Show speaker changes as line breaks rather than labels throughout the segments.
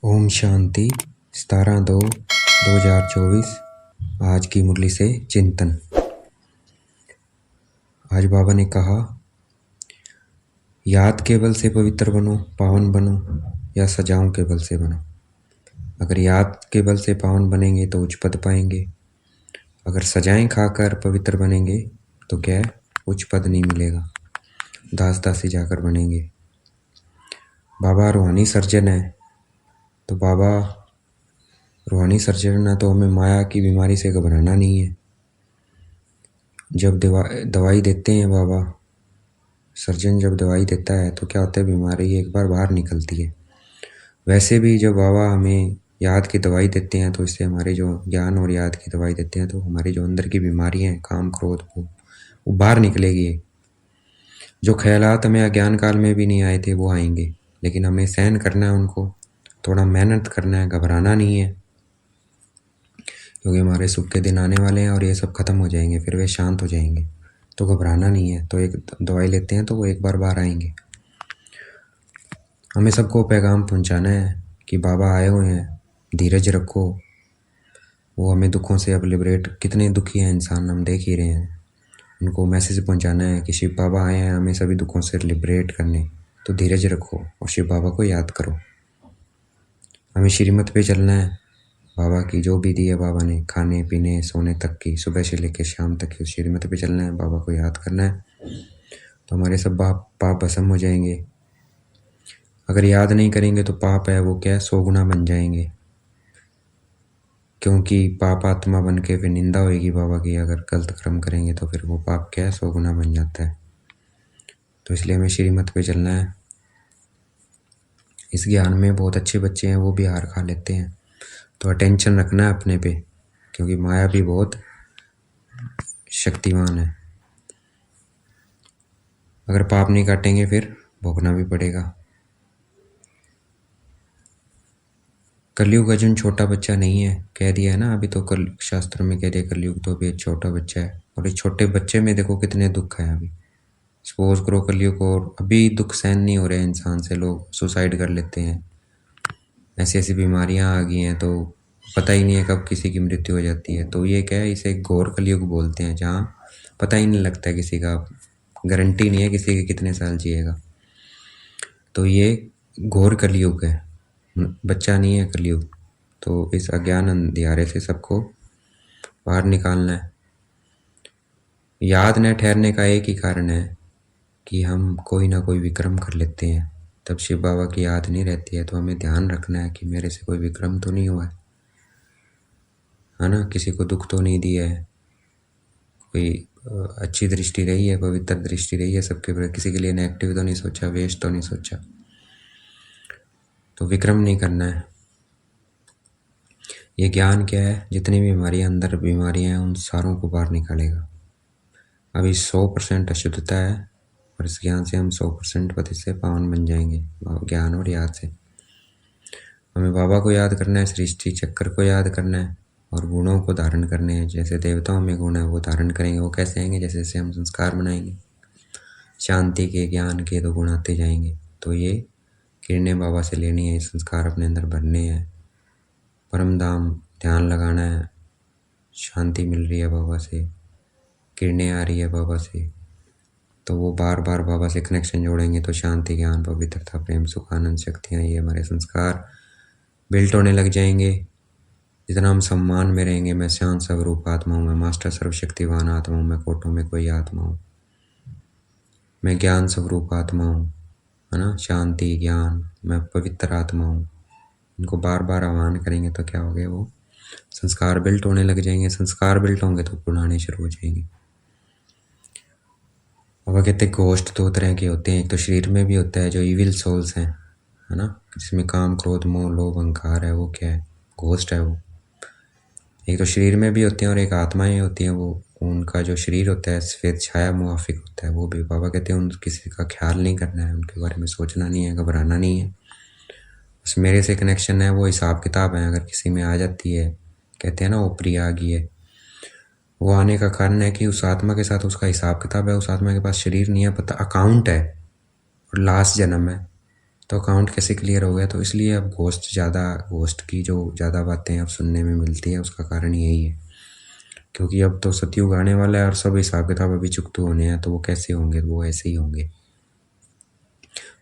ओम शांति 17/2/2024। आज की मुरली से चिंतन। आज बाबा ने कहा, याद के बल से पवित्र बनो, पावन बनो, या सजाओं के बल से बनो। अगर याद के बल से पावन बनेंगे तो उच्च पद पाएंगे, अगर सजाएं खाकर पवित्र बनेंगे तो क्या है, उच्च पद नहीं मिलेगा, दास दासी जाकर बनेंगे। बाबा रूहानी सर्जन है, तो बाबा रूहानी सर्जन है तो हमें माया की बीमारी से घबराना नहीं है। जब दवाई देते हैं बाबा सर्जन, जब दवाई देता है तो क्या होता है, बीमारी एक बार बाहर निकलती है। वैसे भी जब बाबा हमें याद की दवाई देते हैं तो इससे हमारे जो ज्ञान और याद की दवाई देते हैं तो हमारी जो अंदर की बीमारियां हैं, काम क्रोध, वो बाहर निकलेगी। जो ख्यालात हमें अज्ञान काल में भी नहीं आए थे वो आएंगे, लेकिन हमें सहन करना है उनको, थोड़ा मेहनत करना है, घबराना नहीं है, क्योंकि हमारे सुख के दिन आने वाले हैं और ये सब खत्म हो जाएंगे, फिर वे शांत हो जाएंगे। तो घबराना नहीं है। तो एक दवाई लेते हैं तो वो एक बार बाहर आएंगे। हमें सबको पैगाम पहुंचाना है कि बाबा आए हुए हैं, धीरज रखो। वो हमें दुखों से अब लिबरेट, कितने दुखी हैं इंसान हम देख ही रहे हैं, उनको मैसेज पहुंचाना है कि शिव बाबा आए हैं हमें सभी दुखों से लिबरेट करने। तो धीरज रखो और शिव बाबा को याद करो। हमें श्रीमत पे चलना है, बाबा की जो भी दी है बाबा ने, खाने पीने सोने तक की, सुबह से लेकर शाम तक की, उस श्रीमत पे चलना है, बाबा को याद करना है, तो हमारे सब पाप भस्म हो जाएंगे। अगर याद नहीं करेंगे तो पाप है वो क्या है, 100 गुना बन जाएंगे, क्योंकि पाप आत्मा बन के फिर निंदा होगी बाबा की। अगर गलत कर्म करेंगे तो फिर वो पाप क्या है, 100 गुना बन जाता है। तो इसलिए हमें श्रीमत पे चलना है। इस ज्ञान में बहुत अच्छे बच्चे हैं, वो भी हार खा लेते हैं, तो अटेंशन रखना है अपने पे, क्योंकि माया भी बहुत शक्तिमान है। अगर पाप नहीं काटेंगे फिर भोगना भी पड़ेगा। कलयुग अर्जुन छोटा बच्चा नहीं है, कह दिया है ना अभी तो, कल शास्त्र में कह दिया कलयुग तो अभी एक छोटा बच्चा है। और इस छोटे बच्चे में देखो कितने दुख है। अभी सपोज करो कलयुग, और अभी दुख सहन नहीं हो रहे हैं इंसान से, लोग सुसाइड कर लेते हैं, ऐसी ऐसी बीमारियां आ गई हैं, तो पता ही नहीं है कब किसी की मृत्यु हो जाती है। तो ये क्या है, इसे घोर कलयुग बोलते हैं, जहाँ पता ही नहीं लगता है किसी का, गारंटी नहीं है किसी के कितने साल जिएगा। तो ये घोर कलयुग है, बच्चा नहीं है कलयुग। तो इस अज्ञान अंधियारे से सबको बाहर निकालना है। याद न ठहरने का एक ही कारण है कि हम कोई ना कोई विक्रम कर लेते हैं, तब शिव बाबा की याद नहीं रहती है। तो हमें ध्यान रखना है कि मेरे से कोई विक्रम तो नहीं हुआ है ना, किसी को दुख तो नहीं दिया है, कोई अच्छी दृष्टि रही है, पवित्र दृष्टि रही है सबके प्रति, किसी के लिए नेगेटिव तो नहीं सोचा, वेस्ट तो नहीं सोचा। तो विक्रम नहीं करना है। ये ज्ञान क्या है, जितनी भी हमारी अंदर बीमारियां हैं उन सारों को बाहर निकालेगा। अभी 100% अशुद्धता है, और इस ज्ञान से हम 100% पति से पावन बन जाएंगे, ज्ञान और याद से। हमें बाबा को याद करना है, सृष्टि चक्र को याद करना है, और गुणों को धारण करने हैं। जैसे देवताओं में गुण है वो धारण करेंगे। वो कैसे आएंगे, जैसे जैसे हम संस्कार बनाएंगे, शांति के ज्ञान के तो गुण आते जाएंगे। तो ये किरणें बाबा से लेनी है, संस्कार अपने अंदर भरने हैं, परम धाम ध्यान लगाना है, शांति मिल रही है बाबा से, किरणें आ रही है बाबा से, तो वो बार बार बाबा से कनेक्शन जोड़ेंगे तो शांति ज्ञान पवित्रता प्रेम सुख आनंद शक्तियाँ, ये हमारे संस्कार बिल्ट होने लग जाएंगे। जितना हम सम्मान में रहेंगे, मैं शांत स्वरूप आत्मा हूँ, मैं मास्टर सर्वशक्तिवान आत्मा हूँ, मैं कोटों में कोई आत्मा हूँ, मैं ज्ञान स्वरूप आत्मा हूँ, है ना, शांति ज्ञान, मैं पवित्र आत्मा हूँ। इनको बार बार आह्वान करेंगे तो क्या हो गया, वो संस्कार बिल्ट होने लग जाएंगे। संस्कार बिल्ट होंगे तो गुण आने शुरू हो जाएंगे। बाबा कहते हैं घोस्ट 2 तरह के होते हैं, एक तो शरीर में भी होता है जो इविल सोल्स हैं, है ना, जिसमें काम क्रोध मोह लोभ अहंकार है, वो क्या है, घोस्ट है वो। एक तो शरीर में भी होते हैं और एक आत्माएं होती हैं, वो उनका जो शरीर होता है सफेद छाया मुआफिक होता है। वो भी बाबा कहते हैं उन किसी का ख्याल नहीं करना है, उनके बारे में सोचना नहीं है, घबराना नहीं है, बस मेरे से कनेक्शन है। वो हिसाब किताब है, अगर किसी में आ जाती है, कहते हैं ना ओपरी आ गई है, वो आने का कारण है कि उस आत्मा के साथ उसका हिसाब किताब है। उस आत्मा के पास शरीर नहीं है, पता अकाउंट है, और लास्ट जन्म है, तो अकाउंट कैसे क्लियर हो गया? तो इसलिए अब घोस्ट की जो ज़्यादा बातें अब सुनने में मिलती है, उसका कारण यही है। क्योंकि अब तो सतयुग आने वाला है और सब हिसाब किताब अभी चुकते होने हैं, तो वो कैसे होंगे? वो ऐसे ही होंगे।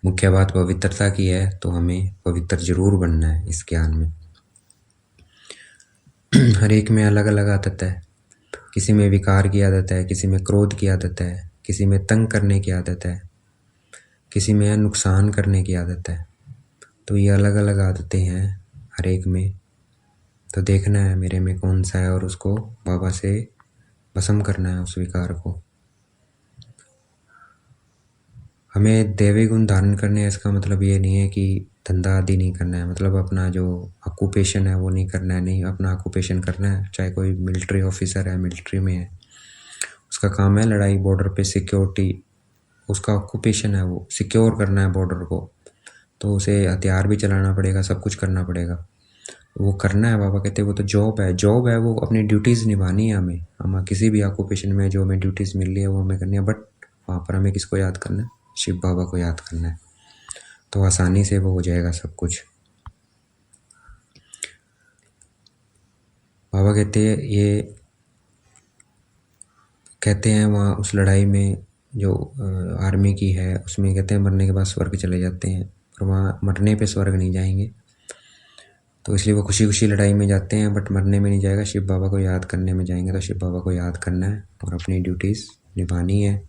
मुख्य बात पवित्रता की है, तो हमें पवित्र जरूर बनना है इस ज्ञान में। हर एक में अलग अलग आदत है। किसी में विकार की आदत है, किसी में क्रोध की आदत है, किसी में तंग करने की आदत है, किसी में नुकसान करने की आदत है। तो ये अलग अलग आदतें हैं हर एक में। तो देखना है मेरे में कौन सा है और उसको बाबा से भस्म करना है उस विकार को। हमें दैवी गुण धारण करने हैं, इसका मतलब ये नहीं है कि धंधा आदि नहीं करना है, मतलब अपना जो ऑक्यूपेशन है वो नहीं करना है। नहीं, अपना ऑक्यूपेशन करना है। चाहे कोई मिलिट्री ऑफिसर है, मिलिट्री में है, उसका काम है लड़ाई, बॉर्डर पे सिक्योरिटी, उसका ऑक्यूपेशन है, वो सिक्योर करना है बॉर्डर को। तो उसे हथियार भी चलाना पड़ेगा, सब कुछ करना पड़ेगा, वो करना है। बाबा कहते हैं वो तो जॉब है, जॉब है, वो अपनी ड्यूटीज़ निभानी है हमें। हम किसी भी ऑक्यूपेशन में जो हमें ड्यूटीज़ मिल रही है वो हमें करनी है, बट वहाँ पर हमें किसको याद करना है? शिव बाबा को याद करना है। तो आसानी से वो हो जाएगा सब कुछ। बाबा कहते हैं वहाँ उस लड़ाई में जो आर्मी की है, उसमें कहते हैं मरने के बाद स्वर्ग चले जाते हैं, पर वहाँ मरने पे स्वर्ग नहीं जाएंगे। तो इसलिए वो खुशी खुशी लड़ाई में जाते हैं, बट मरने में नहीं जाएगा, शिव बाबा को याद करने में जाएंगे। तो शिव बाबा को याद करना है और अपनी ड्यूटीज़ निभानी है।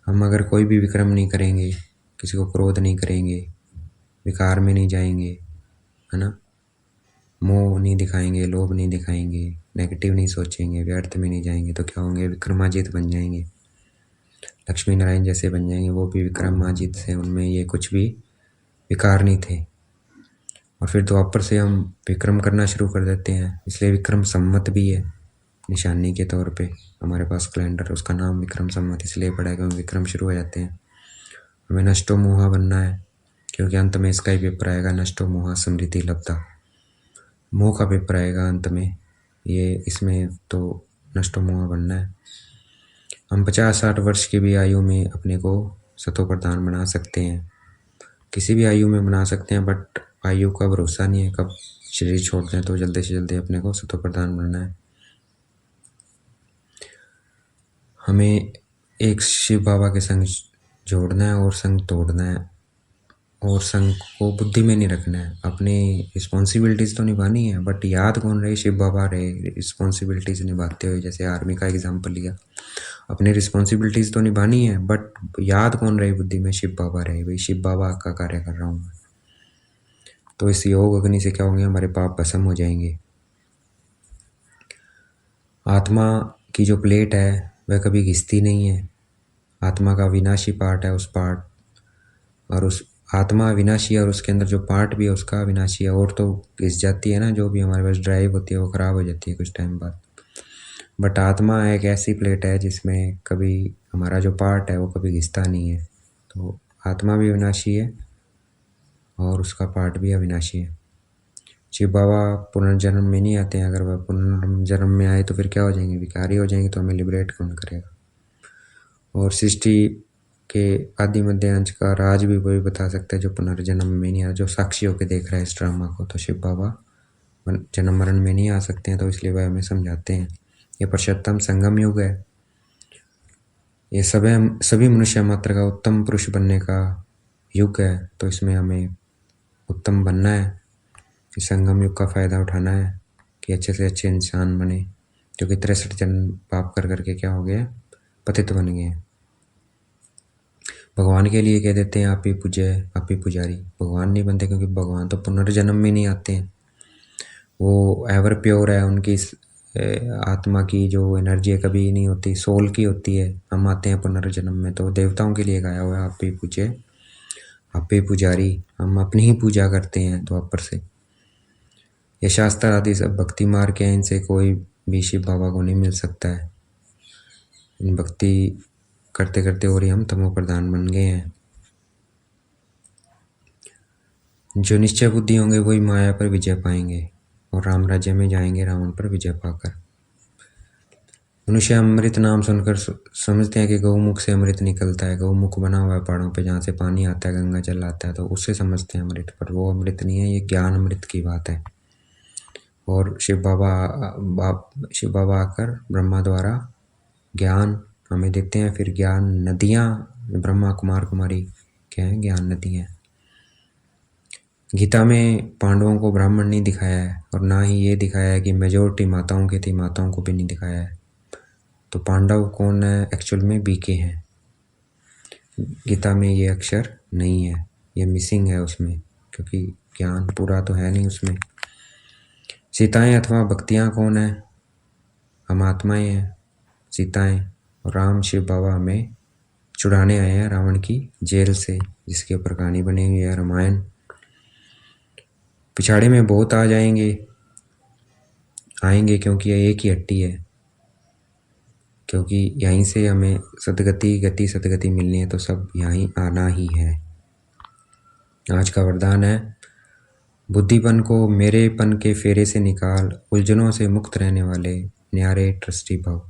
हम अगर कोई भी विक्रम नहीं करेंगे, किसी को क्रोध नहीं करेंगे, विकार में नहीं जाएंगे, है ना, मोह नहीं दिखाएंगे, लोभ नहीं दिखाएंगे, नेगेटिव नहीं सोचेंगे, व्यर्थ में नहीं जाएंगे, तो क्या होंगे? विक्रमाजित बन जाएंगे, लक्ष्मी नारायण जैसे बन जाएंगे। वो भी विक्रमाजित से, उनमें ये कुछ भी विकार नहीं थे। और फिर द्वापर से हम विक्रम करना शुरू कर देते हैं, इसलिए विक्रम सम्मत भी है निशानी के तौर पे हमारे पास कैलेंडर, उसका नाम विक्रम सम्मत इसलिए पड़ा है क्योंकि विक्रम शुरू हो जाते हैं। हमें नष्टो मोहा बनना है, क्योंकि अंत में इसका ही पेपर आएगा, नष्टो मोहा स्मृति लब्धा। मोह का पेपर आएगा अंत में, ये इसमें तो नष्टो मोहा बनना है। हम 50-60 वर्ष की भी आयु में अपने को सतो प्रधान बना सकते हैं, किसी भी आयु में बना सकते हैं, बट आयु का भरोसा नहीं है, कब शरीर छोड़ते हैं। तो जल्दी से जल्दी अपने को सतो प्रधान बनना है। हमें एक शिव बाबा के संग जोड़ना है और संग तोड़ना है, और संग को बुद्धि में नहीं रखना है। अपनी रिस्पॉन्सिबिलिटीज़ तो निभानी है, बट याद कौन रहे? शिव बाबा रहे रिस्पॉन्सिबिलिटीज़ निभाते हुए। जैसे आर्मी का एग्जाम्पल लिया, अपनी रिस्पॉन्सिबिलिटीज़ तो निभानी है, बट याद कौन रहे बुद्धि में? शिव बाबा रहे, भाई शिव बाबा का कार्य कर रहा हूँ मैं। तो इस योग अग्नि से क्या होंगे? हमारे पाप भस्म हो जाएंगे। आत्मा की जो प्लेट है वह कभी घिसती नहीं है। आत्मा का विनाशी पार्ट है, उस पार्ट, और उस आत्मा विनाशी है और उसके अंदर जो पार्ट भी है उसका विनाशी है। और तो घिस जाती है ना, जो भी हमारे पास ड्राइव होती है वो ख़राब हो जाती है कुछ टाइम बाद। बट आत्मा एक ऐसी प्लेट है जिसमें कभी हमारा जो पार्ट है वो कभी घिसता नहीं है। तो आत्मा भी विनाशी है और उसका पार्ट भी अविनाशी है। शिव बाबा पुनर्जन्म में नहीं आते हैं। अगर वह पुनर्जन्म में आए तो फिर क्या हो जाएंगे? विकारी हो जाएंगे। तो हमें लिबरेट कौन करेगा? और सृष्टि के आदि मध्य अंश का राज भी वही बता सकता है जो पुनर्जन्म में नहीं आ, जो साक्षी होकर देख रहा है इस ड्रामा को। तो शिव बाबा जन्म मरण में नहीं आ सकते हैं, तो इसलिए वह हमें समझाते हैं। ये पुरुषोत्तम संगम युग है, ये सभी मनुष्य मात्र का उत्तम पुरुष बनने का युग है। तो इसमें हमें उत्तम बनना है, इस संगम युग का फ़ायदा उठाना है कि अच्छे से अच्छे इंसान बने, क्योंकि 63 जन्म पाप कर करके क्या हो गया? पतित बन गए। भगवान के लिए कह देते हैं आप ही पूज्य, आप ही पुजारी। भगवान नहीं बनते, क्योंकि भगवान तो पुनर्जन्म में नहीं आते हैं, वो एवर प्योर है। उनकी आत्मा की जो एनर्जी है कभी नहीं होती, सोल की होती है। हम आते हैं पुनर्जन्म में। तो देवताओं के लिए गाया हुआ है आप ही पूज्य, आप ही पुजारी। हम अपनी ही पूजा करते हैं द्वापर से। ये शास्त्र आदि सब भक्ति मार्ग के हैं, इनसे कोई भी शिव बाबा को नहीं मिल सकता है। इन भक्ति करते करते और ही हम तमो प्रधान बन गए हैं। जो निश्चय बुद्धि होंगे वही माया पर विजय पाएंगे और राम राज्य में जाएंगे रावण पर विजय पाकर। मनुष्य अमृत नाम सुनकर समझते हैं कि गौमुख से अमृत निकलता है। गौमुख बना हुआ है पहाड़ों पे, जहाँ से पानी आता है, गंगा जल आता है, तो उससे समझते हैं अमृत, पर वो अमृत नहीं है, ये ज्ञान अमृत की बात है। और शिव बाबा आकर ब्रह्मा द्वारा ज्ञान हमें देते हैं। फिर ज्ञान नदियाँ, ब्रह्मा कुमार कुमारी क्या है, ज्ञान नदियाँ। गीता में पांडवों को ब्राह्मण नहीं दिखाया है, और ना ही ये दिखाया है कि मेजोरिटी माताओं की थी, माताओं को भी नहीं दिखाया है। तो पांडव कौन है, एक्चुअल में बीके हैं। गीता में ये अक्षर नहीं है, ये मिसिंग है उसमें, क्योंकि ज्ञान पूरा तो है नहीं उसमें। सीताएं अथवा भक्तियाँ कौन है, हम आत्माएं हैं सीताएं, और राम शिव बाबा हमें छुड़ाने आए हैं रावण की जेल से, जिसके ऊपर कहानी बनी हुई है रामायण। पिछाड़े में बहुत आएंगे क्योंकि ये एक ही हट्टी है, क्योंकि यहीं से हमें सदगति मिलनी है, तो सब यहीं आना ही है। आज का वरदान है, बुद्धिपन को मेरेपन के फेरे से निकाल, उलझनों से मुक्त रहने वाले न्यारे ट्रस्टी भव।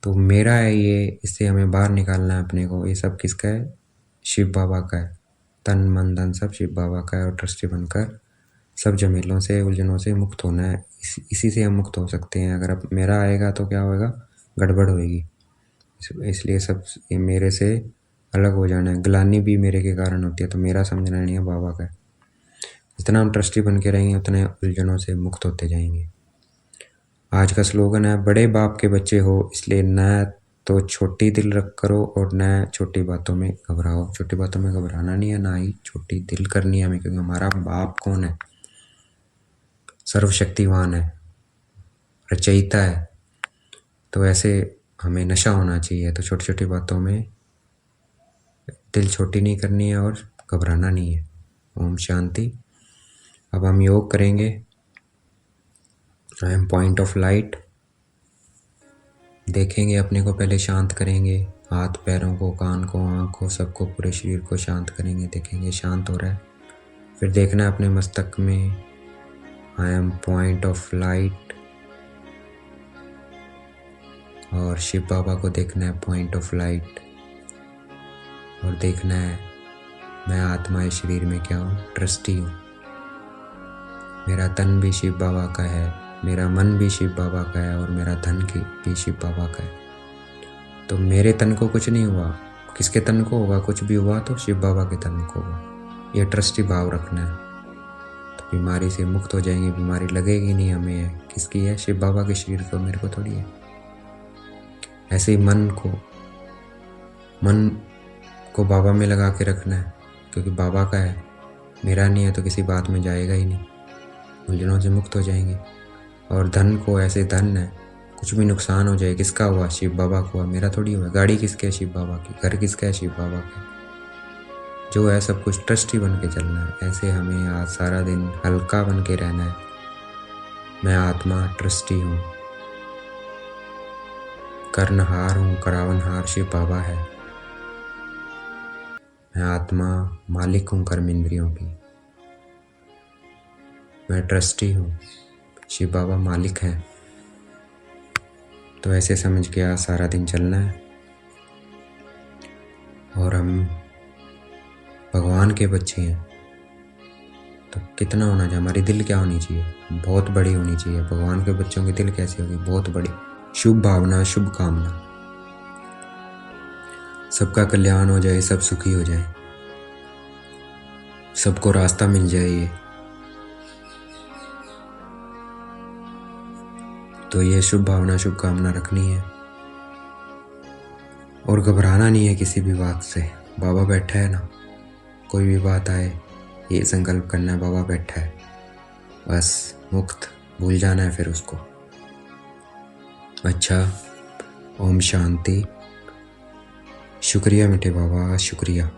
तो मेरा है ये, इससे हमें बाहर निकालना है अपने को। ये सब किसका है, शिव बाबा का है। तन मन धन सब शिव बाबा का है, और ट्रस्टी बनकर सब झमेलों से, उलझनों से मुक्त होना है। इसी से हम मुक्त हो सकते हैं। अगर अब मेरा आएगा तो क्या होएगा, गड़बड़ होएगी। इसलिए सब ये मेरे से अलग हो जाना है। ग्लानि भी मेरे के कारण होती है, तो मेरा समझना नहीं है, बाबा का है। जितना हम ट्रस्टी बन के रहेंगे, उतने उलझनों से मुक्त होते जाएंगे। आज का स्लोगन है, बड़े बाप के बच्चे हो, इसलिए न तो छोटी दिल रख करो और न छोटी बातों में घबराओ। छोटी बातों में घबराना नहीं है, ना ही छोटी दिल करनी है हमें, क्योंकि हमारा बाप कौन है, सर्वशक्तिवान है, रचयिता है। तो ऐसे हमें नशा होना चाहिए। तो छोटी छोटी बातों में दिल छोटी नहीं करनी है और घबराना नहीं है। ओम शांति। अब हम योग करेंगे। I am point of light. देखेंगे अपने को, पहले शांत करेंगे, हाथ पैरों को, कान को, आँख को, सबको, पूरे शरीर को शांत करेंगे। देखेंगे शांत हो रहा है। फिर देखना है अपने मस्तक में, I am point of light. और शिव बाबा को देखना है, पॉइंट ऑफ लाइट। और देखना है मैं आत्मा इस शरीर में क्या हूँ, ट्रस्टी हूँ। मेरा तन भी शिव बाबा का है, मेरा मन भी शिव बाबा का है, और मेरा धन भी शिव बाबा का है। तो मेरे तन को कुछ नहीं हुआ, किसके तन को होगा, कुछ भी हुआ तो शिव बाबा के तन को होगा। ये ट्रस्टी भाव रखना है, तो बीमारी से मुक्त हो जाएंगे। बीमारी लगेगी नहीं हमें। किसकी है, शिव बाबा के शरीर को, मेरे को थोड़ी है। ऐसे ही मन को बाबा में लगा के रखना है, क्योंकि बाबा का है, मेरा नहीं है, तो किसी बात में जाएगा ही नहीं। उलझनों से मुक्त हो जाएंगे। और धन को, ऐसे धन है, कुछ भी नुकसान हो जाए, किसका हुआ, शिव बाबा को हुआ, मेरा थोड़ी हुआ। गाड़ी किसके है, शिव बाबा की। घर किसका है, शिव बाबा का। जो है सब कुछ ट्रस्टी बन के चलना है। ऐसे हमें आज सारा दिन हल्का बन के रहना है। मैं आत्मा ट्रस्टी हूँ, कर्णहार हूँ, करावनहार शिव बाबा है। मैं आत्मा मालिक हूँ कर्म इंद्रियों की। मैं ट्रस्टी हूँ, शिव बाबा मालिक हैं। तो ऐसे समझ के आज सारा दिन चलना है। और हम भगवान के बच्चे हैं, तो कितना होना चाहिए, हमारी दिल क्या होनी चाहिए, बहुत बड़ी होनी चाहिए। भगवान के बच्चों की दिल कैसी होगी, बहुत बड़ी। शुभ भावना, शुभ कामना, सबका कल्याण हो जाए, सब सुखी हो जाए, सबको रास्ता मिल जाए। तो ये शुभ भावना, शुभ कामना रखनी है, और घबराना नहीं है किसी भी बात से। बाबा बैठा है ना, कोई भी बात आए, ये संकल्प करना है, बाबा बैठा है, बस मुक्त, भूल जाना है फिर उसको। अच्छा, ओम शांति। शुक्रिया मीठे बाबा, शुक्रिया।